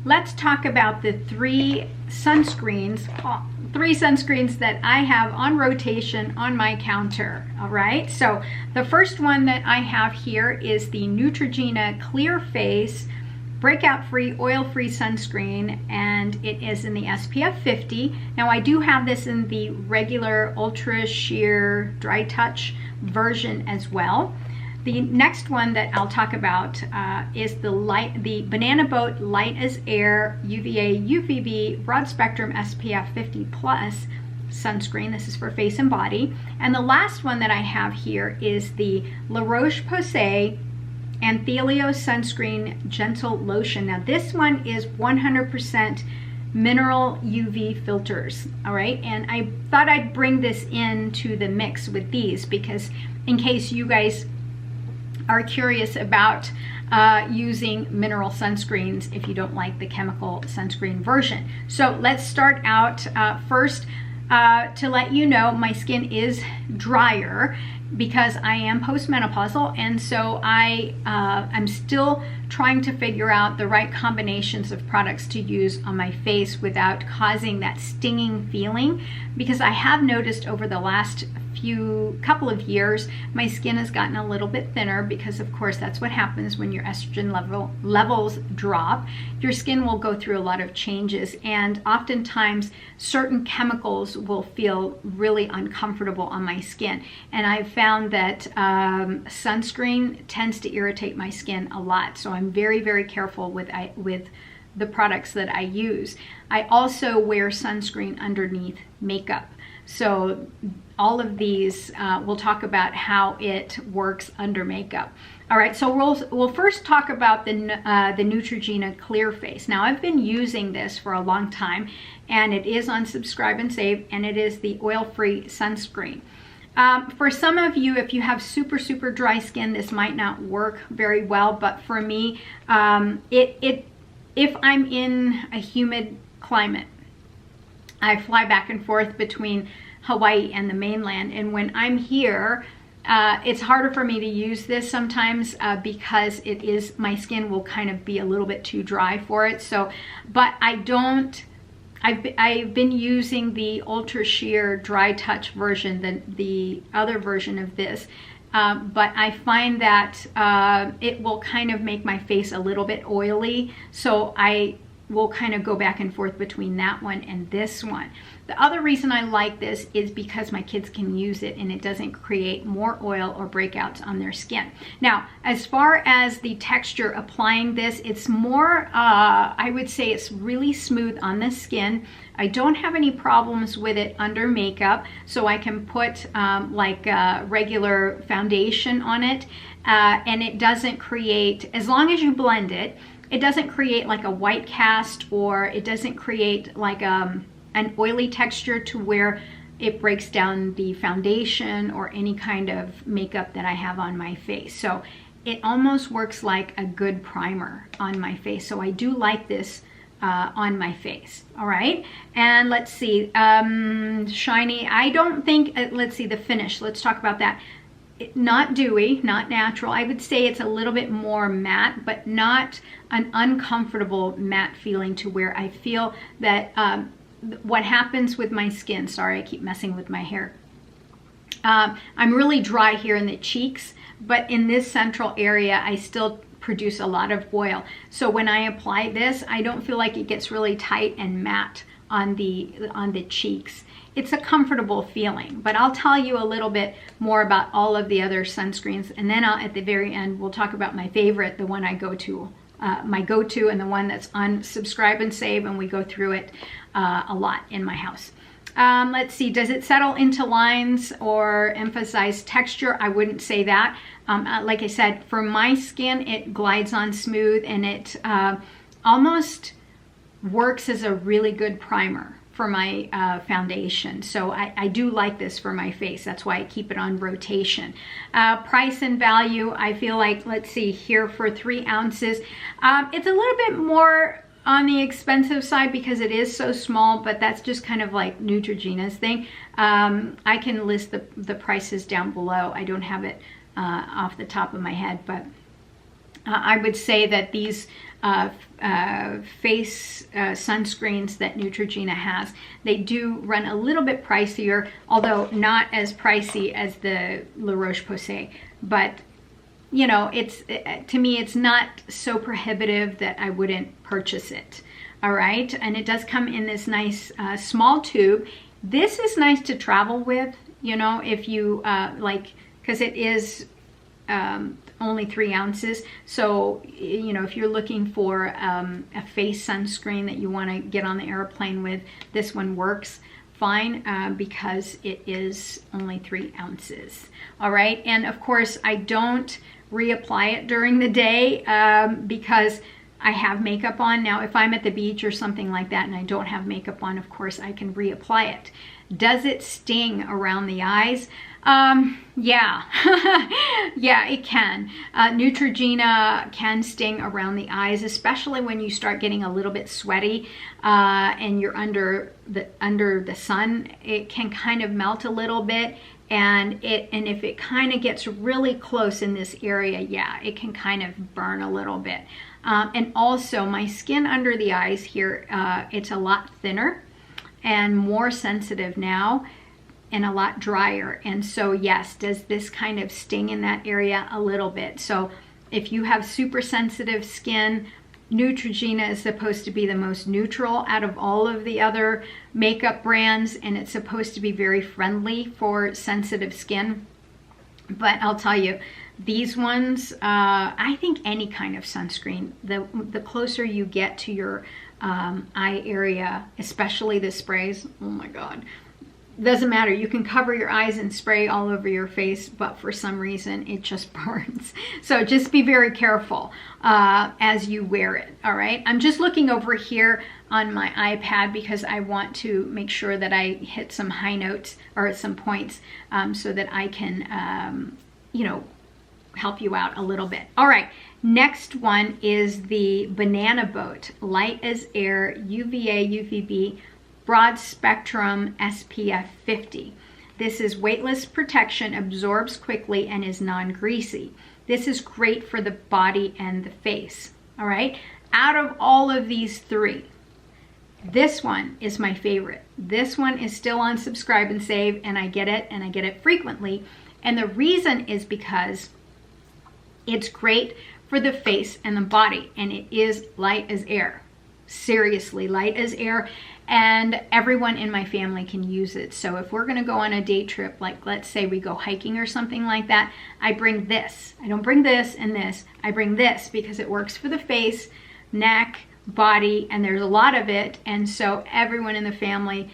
let's talk about the three sunscreens that I have on rotation on my counter. All right, so the first one that I have here is the Neutrogena Clear Face breakout-free, oil-free sunscreen, and it is in the SPF 50. Now I do have this in the regular ultra sheer dry touch version as well. The next one that I'll talk about is the Banana Boat Light as Air UVA UVB Broad Spectrum SPF 50 Plus sunscreen. This is for face and body. And the last one that I have here is the Roche-Posay Anthelios Sunscreen Gentle Lotion. Now this one is 100% mineral UV filters, all right? And I thought I'd bring this into the mix with these because in case you guys are curious about using mineral sunscreens if you don't like the chemical sunscreen version. So let's start out first to let you know my skin is drier because I am postmenopausal, and so I'm still trying to figure out the right combinations of products to use on my face without causing that stinging feeling, because I have noticed over the last couple of years my skin has gotten a little bit thinner, because of course that's what happens when your estrogen levels drop. Your skin will go through a lot of changes, and oftentimes certain chemicals will feel really uncomfortable on my skin, and I've found that sunscreen tends to irritate my skin a lot, so I'm very, very careful with the products that I use. I also wear sunscreen underneath makeup. So all of these, we'll talk about how it works under makeup. All right, so we'll first talk about the Neutrogena Clear Face. Now I've been using this for a long time, and it is on Subscribe and Save, and it is the oil-free sunscreen. For some of you, if you have super, super dry skin, this might not work very well, but for me, if I'm in a humid climate, I fly back and forth between Hawaii and the mainland, and when I'm here, it's harder for me to use this sometimes because my skin will kind of be a little bit too dry for it. So, but I've been using the Ultra Sheer Dry Touch version, the other version of this, but I find that it will kind of make my face a little bit oily, so I will kind of go back and forth between that one and this one. The other reason I like this is because my kids can use it and it doesn't create more oil or breakouts on their skin. Now, as far as the texture applying this, it's more, I would say it's really smooth on the skin. I don't have any problems with it under makeup, so I can put like regular foundation on it, and it doesn't create, as long as you blend it, it doesn't create like a white cast, or it doesn't create like an oily texture to where it breaks down the foundation or any kind of makeup that I have on my face. So it almost works like a good primer on my face. So I do like this on my face. All right, and let's see, shiny. I don't think, let's see the finish. Let's talk about that. Not dewy, not natural. I would say it's a little bit more matte, but not an uncomfortable matte feeling to where I feel that what happens with my skin, sorry, I keep messing with my hair. I'm really dry here in the cheeks, but in this central area, I still produce a lot of oil. So when I apply this, I don't feel like it gets really tight and matte on the cheeks. It's a comfortable feeling, but I'll tell you a little bit more about all of the other sunscreens, and then at the very end, we'll talk about my favorite, the one I go to, my go-to, and the one that's on Subscribe and Save, and we go through it a lot in my house. Let's see, does it settle into lines or emphasize texture? I wouldn't say that. Like I said, for my skin, it glides on smooth, and it almost works as a really good primer for my foundation. So I do like this for my face. That's why I keep it on rotation. Price and value, I feel like, let's see here, for 3 ounces. It's a little bit more on the expensive side because it is so small, but that's just kind of like Neutrogena's thing. I can list the prices down below. I don't have it off the top of my head, but I would say that these face sunscreens that Neutrogena has. They do run a little bit pricier, although not as pricey as the Roche-Posay, but you know, to me, it's not so prohibitive that I wouldn't purchase it. All right, and it does come in this nice small tube. This is nice to travel with, you know, if you like, because it is only 3 ounces. So, you know, if you're looking for a face sunscreen that you want to get on the airplane with, this one works fine because it is only 3 ounces. All right, and of course, I don't reapply it during the day because I have makeup on. Now, if I'm at the beach or something like that and I don't have makeup on, of course, I can reapply it. Does it sting around the eyes? Yeah, yeah, it can. Neutrogena can sting around the eyes, especially when you start getting a little bit sweaty and you're under the sun. It can kind of melt a little bit, and if it kind of gets really close in this area, yeah, it can kind of burn a little bit. And also, my skin under the eyes here, it's a lot thinner and more sensitive now, and a lot drier. And so yes, does this kind of sting in that area a little bit. So if you have super sensitive skin, Neutrogena is supposed to be the most neutral out of all of the other makeup brands, and it's supposed to be very friendly for sensitive skin. But I'll tell you, these ones, I think any kind of sunscreen, the closer you get to your eye area, especially the sprays, oh my God, doesn't matter. You can cover your eyes and spray all over your face, but for some reason it just burns. So just be very careful as you wear it. All right, I'm just looking over here on my iPad because I want to make sure that I hit some high notes or some points so that I can you know, help you out a little bit. All right, next one is the Banana Boat Light as Air UVA UVB Broad Spectrum SPF 50. This is weightless protection, absorbs quickly, and is non-greasy. This is great for the body and the face. All right, out of all of these 3, this one is my favorite. This one is still on Subscribe and Save, and I get it, and I get it frequently. And the reason is because it's great for the face and the body, and it is light as air. Seriously, light as air, and everyone in my family can use it. So if we're going to go on a day trip, like let's say we go hiking or something like that, I bring this. I don't bring this and this. I bring this because it works for the face, neck, body, and there's a lot of it, and so everyone in the family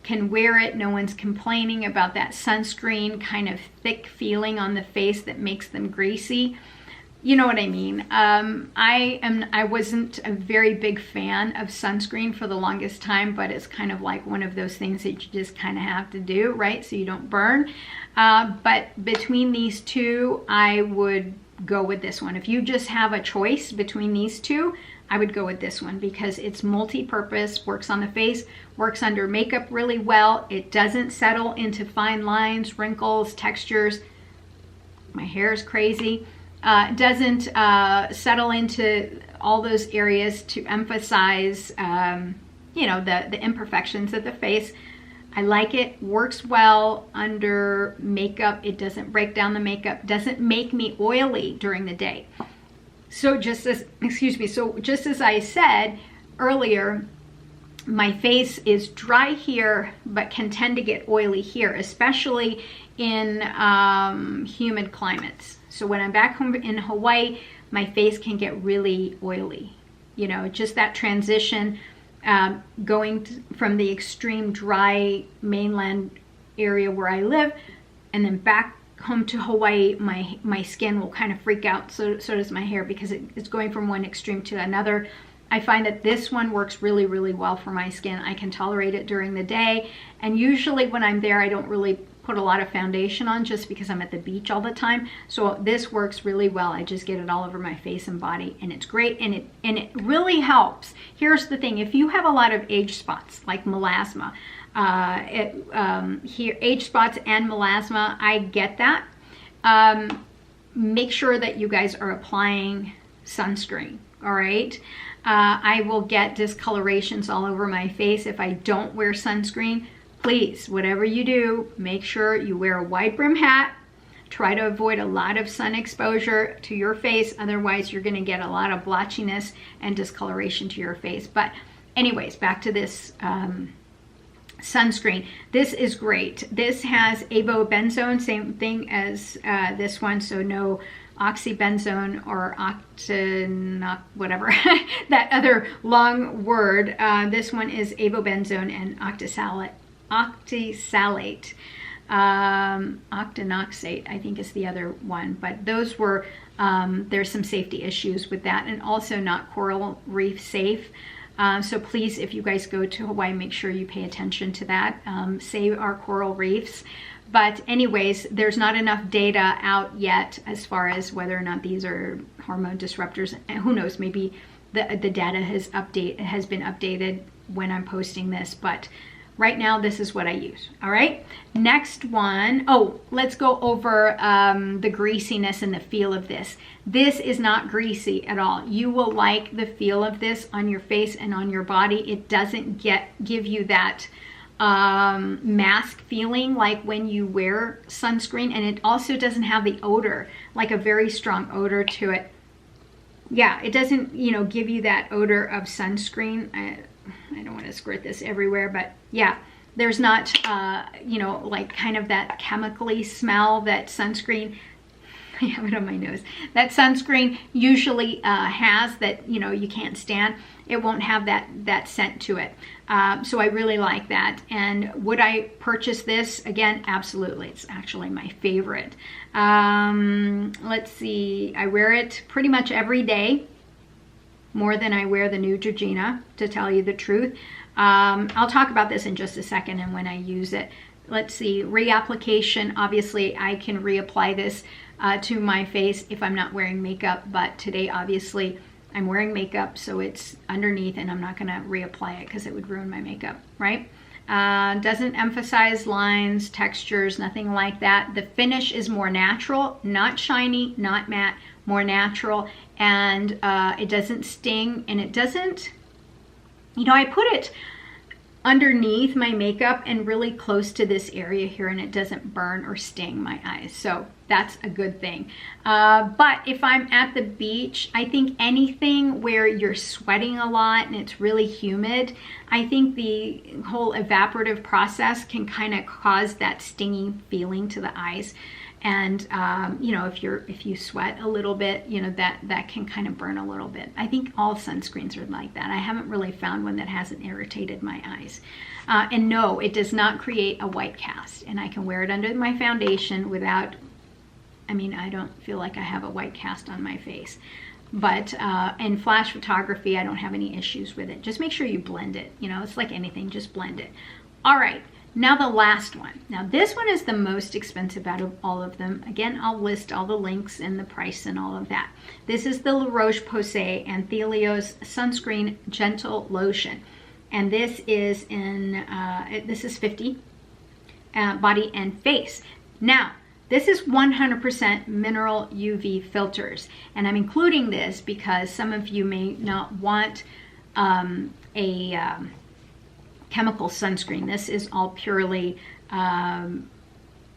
can wear it. No one's complaining about that sunscreen kind of thick feeling on the face that makes them greasy. You know what I mean? I wasn't a very big fan of sunscreen for the longest time, but it's kind of like one of those things that you just kind of have to do, right? So you don't burn. But between these 2, I would go with this one. If you just have a choice between these 2, I would go with this one because it's multi-purpose, works on the face, works under makeup really well. It doesn't settle into fine lines, wrinkles, textures. My hair is crazy. Doesn't settle into all those areas to emphasize, you know, the imperfections of the face. I like it, works well under makeup. It doesn't break down the makeup, doesn't make me oily during the day. So just as, so just as I said earlier, my face is dry here, but can tend to get oily here, especially in humid climates. So when I'm back home in Hawaii, my face can get really oily. You know, just that transition going from the extreme dry mainland area where I live, and then back home to Hawaii, my skin will kind of freak out. So does my hair, because it's going from one extreme to another. I find that this one works really, really well for my skin. I can tolerate it during the day. And usually when I'm there, I don't really put a lot of foundation on just because I'm at the beach all the time. So this works really well. I just get it all over my face and body, and it's great, and it really helps. Here's the thing: if you have a lot of age spots like melasma, here age spots and melasma, I get that. Make sure that you guys are applying sunscreen. all right? I will get discolorations all over my face if I don't wear sunscreen. Please, whatever you do, make sure you wear a wide brim hat. Try to avoid a lot of sun exposure to your face. Otherwise, you're going to get a lot of blotchiness and discoloration to your face. But anyways, back to this sunscreen. This is great. This has avobenzone, same thing as this one. So no oxybenzone or whatever, that other long word. This one is avobenzone and octisalate. Octinoxate, I think is the other one, but those were, there's some safety issues with that, and also not coral reef safe. So please, if you guys go to Hawaii, make sure you pay attention to that. Save our coral reefs. But anyways, there's not enough data out yet as far as whether or not these are hormone disruptors. And who knows, maybe the data has been updated when I'm posting this, but right now, this is what I use, all right? Next one, let's go over the greasiness and the feel of this. This is not greasy at all. You will like the feel of this on your face and on your body. It doesn't give you that mask feeling like when you wear sunscreen, and it also doesn't have the odor, like a very strong odor to it. Yeah, it doesn't, give you that odor of sunscreen. I don't want to squirt this everywhere, but yeah, there's not, like kind of that chemically smell that sunscreen, I have it on my nose, that sunscreen usually has that, you can't stand. It won't have that scent to it. So I really like that. And would I purchase this again? Absolutely. It's actually my favorite. Let's see. I wear it pretty much every day, more than I wear the Neutrogena, to tell you the truth. I'll talk about this in just a second and when I use it. Let's see, reapplication. Obviously, I can reapply this to my face if I'm not wearing makeup, but today, obviously, I'm wearing makeup, so it's underneath, and I'm not gonna reapply it because it would ruin my makeup, right? Doesn't emphasize lines, textures, nothing like that. The finish is more natural, not shiny, not matte, more natural, and it doesn't sting, and it doesn't, I put it underneath my makeup and really close to this area here, and it doesn't burn or sting my eyes, so that's a good thing. But if I'm at the beach, I think anything where you're sweating a lot and it's really humid, I think the whole evaporative process can kind of cause that stinging feeling to the eyes. And if you sweat a little bit, that can kind of burn a little bit. I think all sunscreens are like that. I haven't really found one that hasn't irritated my eyes. And no, it does not create a white cast, and I can wear it under my foundation without, I don't feel like I have a white cast on my face. But in flash photography, I don't have any issues with it. Just make sure you blend it. It's like anything, just blend it. All right. Now the last one. Now this one is the most expensive out of all of them. Again, I'll list all the links and the price and all of that. This is the Roche-Posay Anthelios Sunscreen Gentle Lotion. And this is this is 50 body and face. Now, this is 100% mineral UV filters. And I'm including this because some of you may not want chemical sunscreen. This is all purely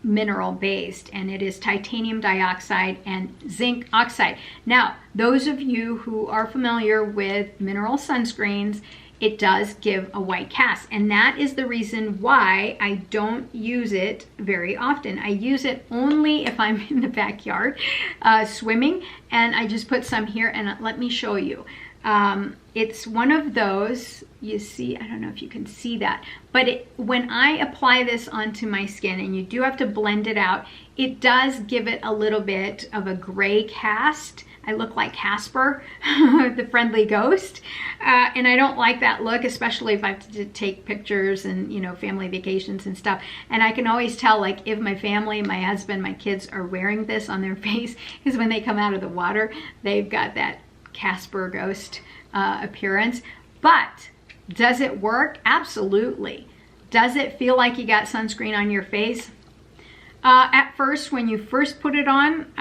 mineral based, and it is titanium dioxide and zinc oxide. Now, those of you who are familiar with mineral sunscreens, it does give a white cast, and that is the reason why I don't use it very often. I use it only if I'm in the backyard swimming, and I just put some here, and let me show you. It's one of those, you see, I don't know if you can see that, but when I apply this onto my skin, and you do have to blend it out, it does give it a little bit of a gray cast. I look like Casper, the friendly ghost, and I don't like that look, especially if I have to take pictures and, family vacations and stuff. And I can always tell, like, if my family, my husband, my kids are wearing this on their face, is when they come out of the water, they've got that Casper ghost appearance. But does it work? Absolutely. Does it feel like you got sunscreen on your face? At first, when you first put it on,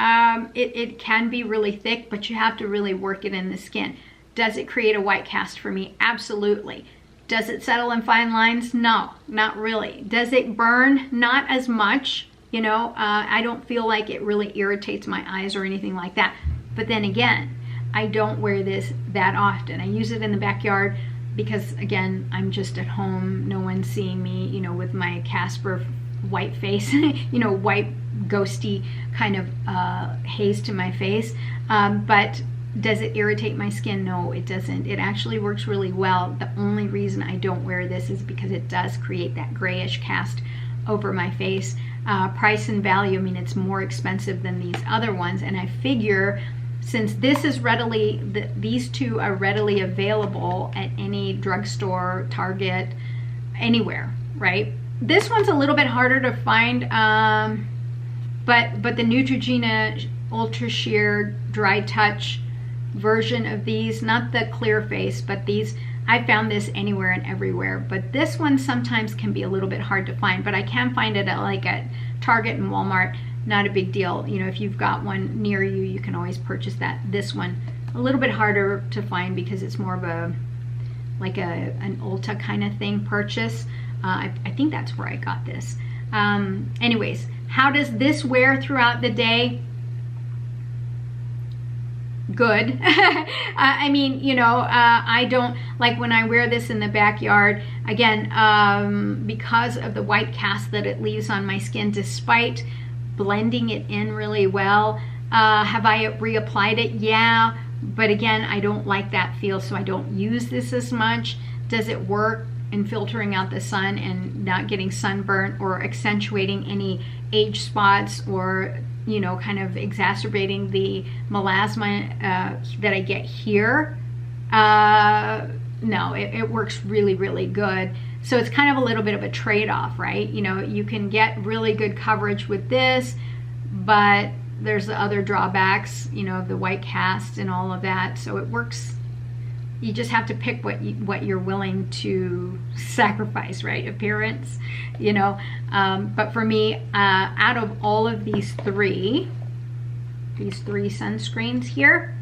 it can be really thick, but you have to really work it in the skin. Does it create a white cast for me? Absolutely. Does it settle in fine lines? No, not really. Does it burn? Not as much. You know, I don't feel like it really irritates my eyes or anything like that. But then again, I don't wear this that often. I use it in the backyard because, again, I'm just at home. No one's seeing me, you know, with my Casper white face, you know, white ghosty kind of haze to my face. But does it irritate my skin? No, it doesn't. It actually works really well. The only reason I don't wear this is because it does create that grayish cast over my face. Price and value, I mean, it's more expensive than these other ones, and I figure since this is readily, these two are readily available at any drugstore, Target, anywhere, right? This one's a little bit harder to find, but the Neutrogena Ultra Sheer Dry Touch version of these, not the Clear Face, but these, I found this anywhere and everywhere. But this one sometimes can be a little bit hard to find, but I can find it at like at Target and Walmart. Not a big deal. You know, if you've got one near you, you can always purchase that. This one, a little bit harder to find because it's more of a, like an Ulta kind of thing purchase. I think that's where I got this. Anyways, how does this wear throughout the day? Good. I mean, you know, I don't like when I wear this in the backyard, again, because of the white cast that it leaves on my skin, despite blending it in really well. Have I reapplied it? Yeah, but again, I don't like that feel, so I don't use this as much. Does it work in filtering out the sun and not getting sunburnt or accentuating any age spots or, you know, kind of exacerbating the melasma that I get here? No, it works really, really good. So it's kind of a little bit of a trade-off, right? You know, you can get really good coverage with this, but there's the other drawbacks, you know, the white cast and all of that. So it works. You just have to pick what you're willing to sacrifice, right? Appearance, you know. But for me, out of all of these three sunscreens here,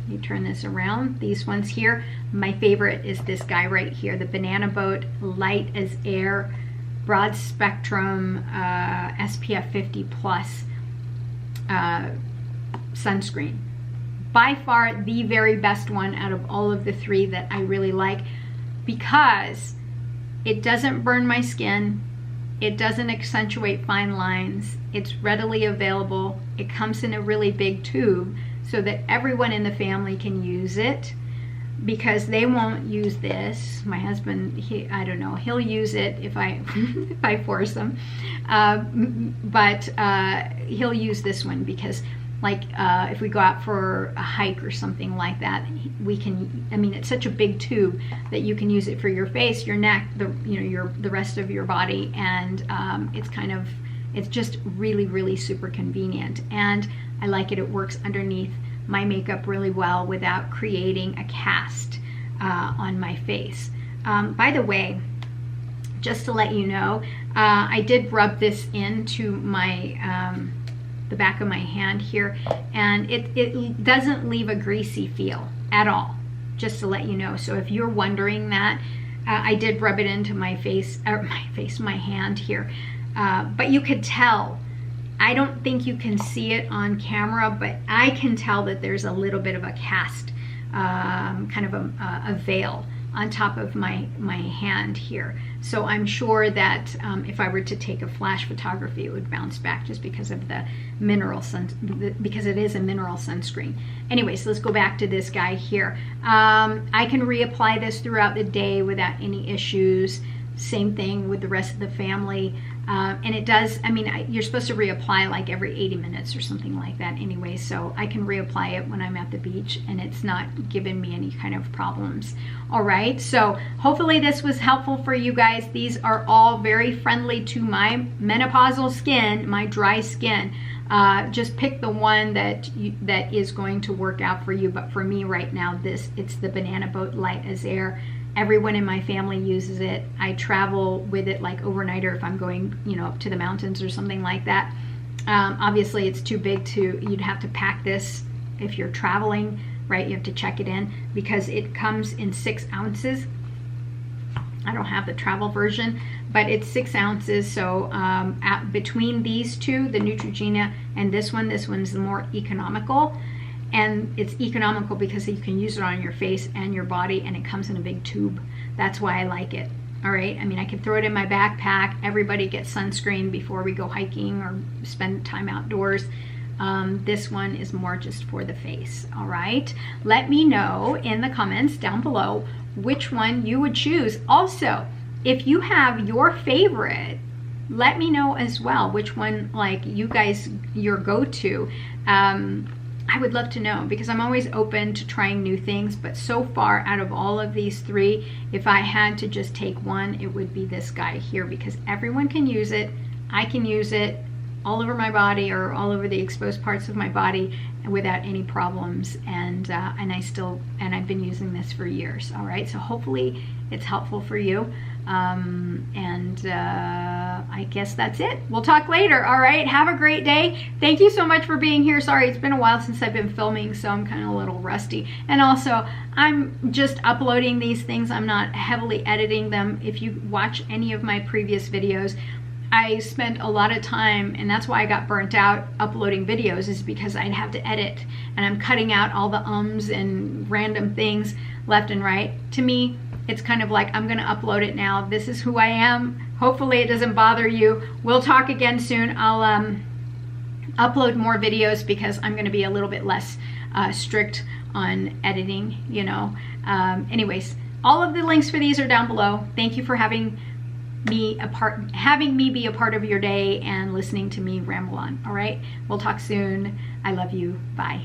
you turn this around, these ones here, my favorite is this guy right here, the Banana Boat Light as Air Broad Spectrum SPF 50 plus sunscreen. By far the very best one out of all of the three that I really like, because it doesn't burn my skin, it doesn't accentuate fine lines, it's readily available, it comes in a really big tube so that everyone in the family can use it, because they won't use this. My husband, I don't know, he'll use it if I if I force him, but he'll use this one because, like, if we go out for a hike or something like that, we can, I mean, it's such a big tube that you can use it for your face, your neck, the rest of your body, and it's just really, really super convenient. And I like it. It works underneath my makeup really well without creating a cast on my face. By the way, just to let you know, I did rub this into my the back of my hand here, and it doesn't leave a greasy feel at all, just to let you know. So if you're wondering that, I did rub it into my face, my hand here, but you could tell. I don't think you can see it on camera, but I can tell that there's a little bit of a cast, kind of a veil on top of my hand here. So I'm sure that if I were to take a flash photography, it would bounce back just because of the because it is a mineral sunscreen. Anyway, so let's go back to this guy here. I can reapply this throughout the day without any issues. Same thing with the rest of the family. And it does, I mean, you're supposed to reapply like every 80 minutes or something like that anyway, so I can reapply it when I'm at the beach and it's not giving me any kind of problems. All right, so hopefully this was helpful for you guys. These are all very friendly to my menopausal skin, my dry skin. Just pick the one that is going to work out for you, but for me right now, it's the Banana Boat Light as Air. Everyone in my family uses it. I travel with it like overnighter if I'm going, you know, up to the mountains or something like that. Obviously it's too big you'd have to pack this if you're traveling right? You have to check it in because it comes in 6 ounces. I don't have the travel version, but it's 6 ounces. So between these two, the Neutrogena and this one's the more economical. And it's economical because you can use it on your face and your body, and it comes in a big tube. That's why I like it. All right, I mean, I can throw it in my backpack. Everybody gets sunscreen before we go hiking or spend time outdoors. This one is more just for the face. All right, let me know in the comments down below which one you would choose. Also, if you have your favorite, let me know as well which one, like, you guys, your go-to. I would love to know, because I'm always open to trying new things, but so far out of all of these 3, if I had to just take one, it would be this guy here, because everyone can use it. I can use it all over my body or all over the exposed parts of my body without any problems, and I've been using this for years. All right, so hopefully it's helpful for you. I guess that's it. We'll talk later. All right, have a great day. Thank you so much for being here. Sorry, it's been a while since I've been filming, so I'm kind of a little rusty. And also, I'm just uploading these things. I'm not heavily editing them. If you watch any of my previous videos, I spent a lot of time, and that's why I got burnt out uploading videos, is because I'd have to edit, and I'm cutting out all the ums and random things left and right. To me, it's kind of like, I'm gonna upload it now. This is who I am. Hopefully it doesn't bother you. We'll talk again soon. I'll upload more videos because I'm gonna be a little bit less strict on editing, you know. Anyways, all of the links for these are down below. Thank you for having me be a part of your day and listening to me ramble on. All right, we'll talk soon. I love you. Bye.